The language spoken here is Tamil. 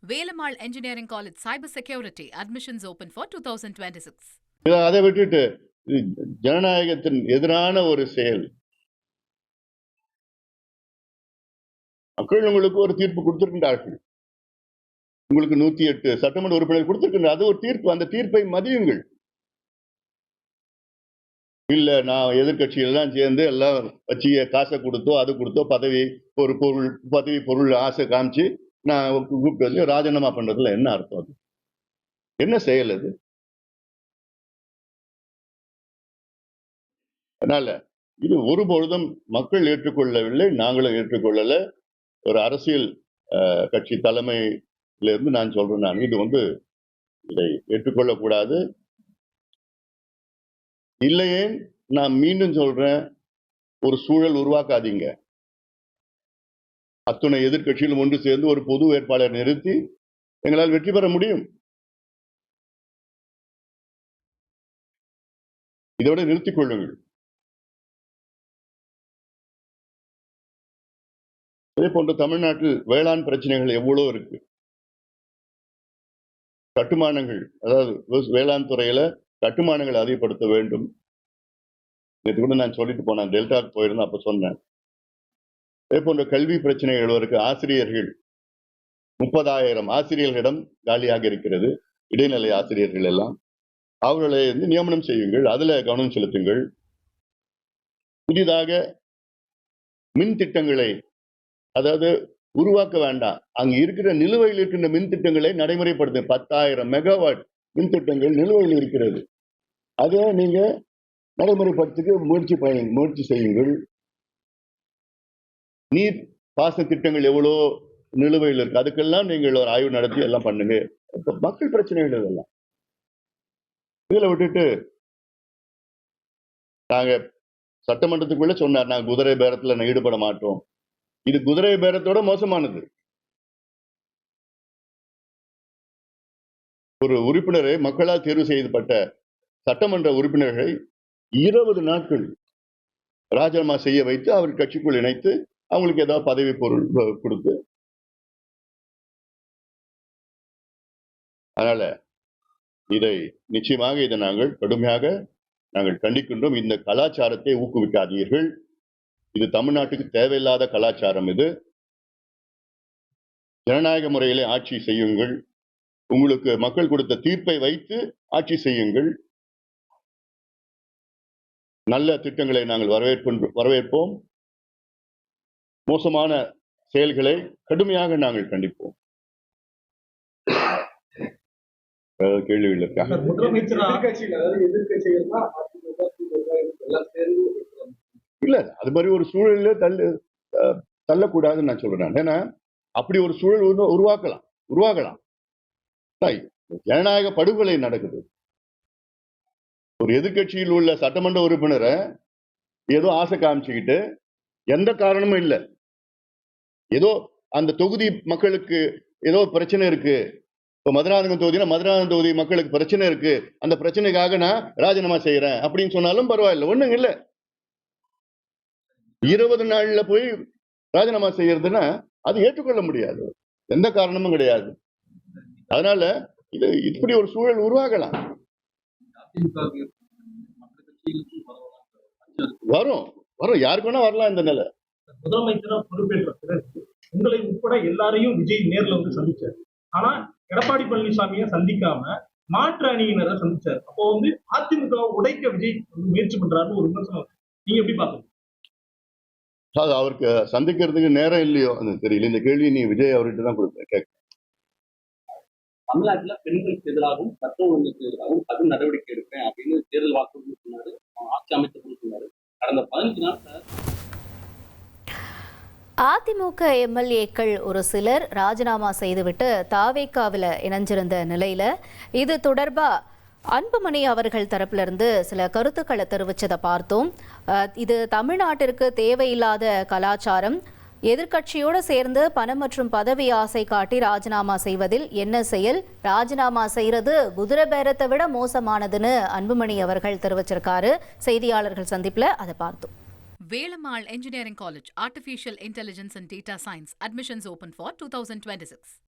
Velamal Engineering College Cyber Security admissions open for 2026. அதை விட்டுட்டு ஜனநாயகத்தின் எதிரான ஒரு செயல். மக்கள் உங்களுக்கு ஒரு தீர்ப்பு கொடுத்திருக்கின்றார்கள். உங்களுக்கு 108 சட்டமன்ற உறுப்பினர் கொடுத்திருக்கின்ற அது ஒரு தீர்ப்பு. அந்த தீர்ப்பை மதியுங்கள். இல்ல நான் எதிர்கட்சியெல்லாம் சேர்ந்து எல்லாம் வச்சு காசை கொடுத்தோ அது கொடுத்தோ பதவி பொருள் ஆசை காமிச்சு நான் கூப்பிட்டு வந்து ராஜினாமா பண்றதுல என்ன அர்த்தம்? அது என்ன செயல் அது? அதனால இது ஒருபொழுதும் மக்கள் ஏற்றுக்கொள்ளவில்லை, நாங்களும் ஏற்றுக்கொள்ளல. ஒரு அரசியல் கட்சி தலைமையில இருந்து நான் சொல்றேன், நான் இது இதை ஏற்றுக்கொள்ளக்கூடாது. இல்லையே நான் மீண்டும் சொல்றேன், ஒரு சூழல் உருவாக்காதீங்க. அத்துணை எதிர்கட்சிகளும் ஒன்று சேர்ந்து ஒரு பொது வேட்பாளர் நிறுத்தி எங்களால் வெற்றி பெற முடியும். இதோட நிறுத்திக் கொள்ளுங்கள். அதே போன்று தமிழ்நாட்டில் வேளாண் பிரச்சனைகள் எவ்வளவு இருக்கு. கட்டுமானங்கள், அதாவது வேளாண் துறையில கட்டுமானங்களை அதிகப்படுத்த வேண்டும். நேற்று கூட நான் சொல்லிட்டு போனேன், டெல்டாக்கு போயிருந்தேன், அப்ப சொன்னேன். அதே போன்ற கல்வி பிரச்சனைகள் எழுவதற்கு ஆசிரியர்கள் 30,000 ஆசிரியர்களிடம் காலியாக இருக்கிறது. இடைநிலை ஆசிரியர்கள் எல்லாம் அவர்களை நியமனம் செய்யுங்கள், அதுல கவனம் செலுத்துங்கள். புதிதாக மின் திட்டங்களை அதாவது உருவாக்க வேண்டாம், அங்க இருக்கிற நிலுவையில் இருக்கின்ற மின் திட்டங்களை நடைமுறைப்படுத்த. 10,000 மெகாவாட் மின் திட்டங்கள் நிலுவையில் இருக்கிறது. அதை நீங்க நடைமுறைப்படுத்த முயற்சி செய்யுங்கள். நீர் பாசன திட்டங்கள் எவ்வளோ நிலுவையில் இருக்கு, அதுக்கெல்லாம் நீங்கள் ஒரு ஆய்வு நடத்தி எல்லாம் பண்ணுங்க. மக்கள் பிரச்சனைகள் இதெல்லாம் இதுல விட்டுட்டு நாங்க சட்டமன்றத்துக்குள்ள சொன்னார், நாங்க குதிரை பேரத்துல ஈடுபட மாட்டோம். இது குதிரை பேரத்தோட மோசமானது. ஒரு உறுப்பினரை மக்களால் தேர்வு செய்யப்பட்ட சட்டமன்ற உறுப்பினர்களை 20 நாட்கள் ராஜினாமா செய்ய வைத்து அவர் கட்சிக்குள் இணைத்து அவங்களுக்கு ஏதாவது பதவி பொருள் கொடுத்து, அதனால இதை நிச்சயமாக இதை நாங்கள் கடுமையாக கண்டிக்கின்றோம். இந்த கலாச்சாரத்தை ஊக்குவிக்காதீர்கள். இது தமிழ்நாட்டுக்கு தேவையில்லாத கலாச்சாரம். இது ஜனநாயக முறையிலே ஆட்சி செய்யுங்கள். உங்களுக்கு மக்கள் கொடுத்த தீர்ப்பை வைத்து ஆட்சி செய்யுங்கள். நல்ல திட்டங்களை நாங்கள் வரவேற்போம். மோசமான செயல்களை கடுமையாக நாங்கள் கண்டிப்போம். கேள்விகள் இருக்கா? இல்ல, அது மாதிரி ஒரு சூழல தள்ளக்கூடாதுன்னு நான் சொல்றேன். ஏன்னா அப்படி ஒரு சூழல் உருவாகலாம். ஜனநாயக படுகொலை நடக்குது. ஒரு எதிர்கட்சியில் உள்ள சட்டமன்ற உறுப்பினரை ஏதோ ஆசை காமிச்சுக்கிட்டு எந்த காரணமும் இல்லை, ஏதோ அந்த தொகுதி மக்களுக்கு ஏதோ பிரச்சனை இருக்கு, இப்ப மதுராந்தகம் தொகுதினா மதுராந்தகம் தொகுதி மக்களுக்கு பிரச்சனை இருக்கு, அந்த பிரச்சனைக்காக நான் ராஜினாமா செய்யறேன் அப்படின்னு சொன்னாலும் பரவாயில்ல, ஒண்ணும் இல்லை. 20 நாள்ல போய் ராஜினாமா செய்யறதுன்னா அது ஏற்றுக்கொள்ள முடியாது, எந்த காரணமும் கிடையாது. அதனால இது இப்படி ஒரு சூழல் உருவாகலாம். வரும் யாருக்கு வேணா வரலாம் இந்த நிலை. முதலமைச்சரா பொறுப்பேற்ற பிறகு உங்களை உட்பட எல்லாரையும் விஜய் நேர்ல வந்து சந்திச்சார். ஆனா எடப்பாடி பழனிசாமியை சந்திக்காம மாற்று அணியினரை சந்திச்சார். அப்போ அதிமுக உடைக்க விஜய் முயற்சி பண்றாருன்னு ஒரு விமர்சனம், நீங்க எப்படி பாக்குறீங்க? அவருக்கு சந்திக்கிறதுக்கு நேரம் இல்லையோ தெரியல. இந்த கேள்வி நீ விஜய் அவர்கிட்ட தான் கொடுக்க. தமிழ்நாட்டுல பெண்களுக்கு எதிராகவும் சட்ட ஒழுங்குக்கு எதிராகவும் கடும் நடவடிக்கை எடுப்பேன் அப்படின்னு தேர்தல் வாக்குறுதி சொன்னாரு, ஆட்சி அமைச்சர் சொன்னாரு. கடந்த 15 நாள் அதிமுக எம்எல்ஏக்கள் ஒரு சிலர் ராஜினாமா செய்துவிட்டு தாவேகாவில் இணைஞ்சிருந்த நிலையில இது தொடர்பா அன்புமணி அவர்கள் தரப்பிலிருந்து சில கருத்துக்களை தெரிவிச்சதை பார்த்தோம். இது தமிழ்நாட்டிற்கு தேவையில்லாத கலாச்சாரம், எதிர்க்கட்சியோடு சேர்ந்து பணம் மற்றும் பதவி ஆசை காட்டி ராஜினாமா செய்வதில் என்ன செயல், ராஜினாமா செய்யறது குதிரை பேரத்தை விட மோசமானதுன்னு அன்புமணி அவர்கள் தெரிவிச்சிருக்காரு. செய்தியாளர்கள் சந்திப்பில் அதை பார்த்தோம். Velamal Engineering College Artificial Intelligence and Data Science admissions open for 2026.